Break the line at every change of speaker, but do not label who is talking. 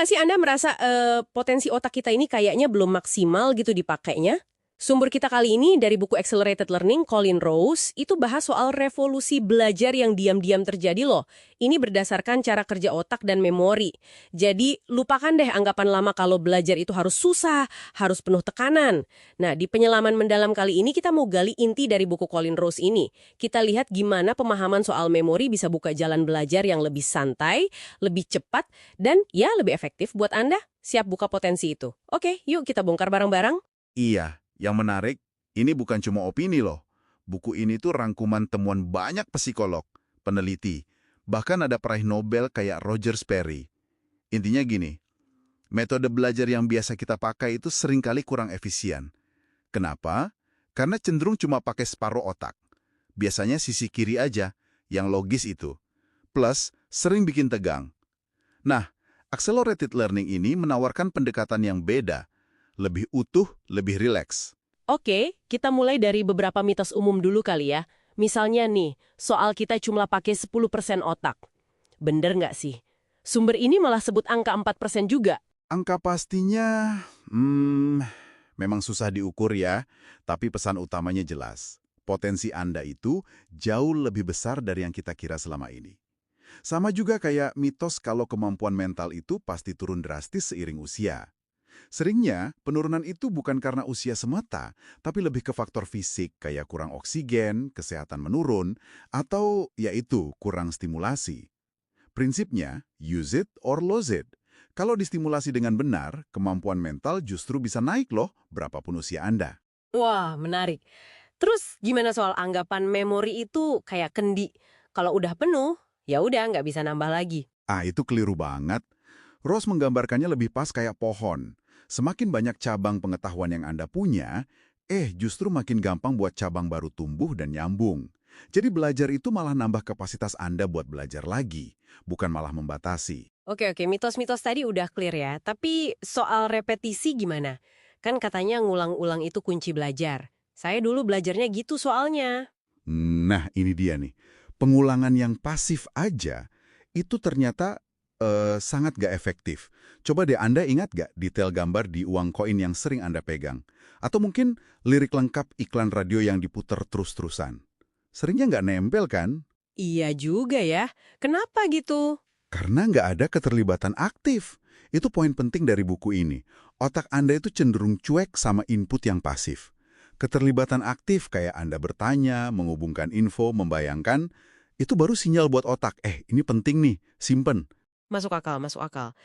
nggak sih Anda merasa potensi otak kita ini kayaknya belum maksimal gitu dipakainya? Sumber kita kali ini dari buku Accelerated Learning Colin Rose itu bahas soal revolusi belajar yang diam-diam terjadi loh. Ini berdasarkan cara kerja otak dan memori. Jadi lupakan deh anggapan lama kalau belajar itu harus susah, harus penuh tekanan. Nah, di penyelaman mendalam kali ini kita mau gali inti dari buku Colin Rose ini. Kita lihat gimana pemahaman soal memori bisa buka jalan belajar yang lebih santai, lebih cepat, dan ya lebih efektif buat Anda. Siap buka potensi itu. Oke, yuk kita bongkar bareng-bareng.
Iya, yang menarik, ini bukan cuma opini loh. Buku ini tuh rangkuman temuan banyak psikolog, peneliti, bahkan ada peraih Nobel kayak Roger Sperry. Intinya gini, metode belajar yang biasa kita pakai itu seringkali kurang efisien. Kenapa? Karena cenderung cuma pakai separuh otak. Biasanya sisi kiri aja, yang logis itu. Plus, sering bikin tegang. Nah, accelerated learning ini menawarkan pendekatan yang beda, lebih utuh, lebih rileks.
Oke, kita mulai dari beberapa mitos umum dulu kali ya. Misalnya nih, soal kita cuma pakai 10% otak. Bener nggak sih? Sumber ini malah sebut angka 4% juga.
Angka pastinya, memang susah diukur ya, tapi pesan utamanya jelas. Potensi Anda itu jauh lebih besar dari yang kita kira selama ini. Sama juga kayak mitos kalau kemampuan mental itu pasti turun drastis seiring usia. Seringnya, penurunan itu bukan karena usia semata, tapi lebih ke faktor fisik kayak kurang oksigen, kesehatan menurun, atau yaitu kurang stimulasi. Prinsipnya, use it or lose it. Kalau distimulasi dengan benar, kemampuan mental justru bisa naik loh, berapapun usia Anda.
Wah, menarik. Terus gimana soal anggapan memori itu kayak kendi? Kalau udah penuh, ya udah nggak bisa nambah lagi.
Itu keliru banget. Rose menggambarkannya lebih pas kayak pohon. Semakin banyak cabang pengetahuan yang Anda punya, justru makin gampang buat cabang baru tumbuh dan nyambung. Jadi belajar itu malah nambah kapasitas Anda buat belajar lagi, bukan malah membatasi.
Oke, mitos-mitos tadi udah clear ya. Tapi soal repetisi gimana? Kan katanya ngulang-ulang itu kunci belajar. Saya dulu belajarnya gitu soalnya.
Nah, ini dia nih. Pengulangan yang pasif aja, itu ternyata sangat gak efektif. Coba deh Anda ingat gak detail gambar di uang koin yang sering Anda pegang? Atau mungkin lirik lengkap iklan radio yang diputar terus-terusan. Seringnya nggak nempel kan?
Iya juga ya. Kenapa gitu?
Karena nggak ada keterlibatan aktif. Itu poin penting dari buku ini. Otak Anda itu cenderung cuek sama input yang pasif. Keterlibatan aktif kayak Anda bertanya, menghubungkan info, membayangkan, itu baru sinyal buat otak, ini penting nih, simpen.
Masuk akal, masuk akal.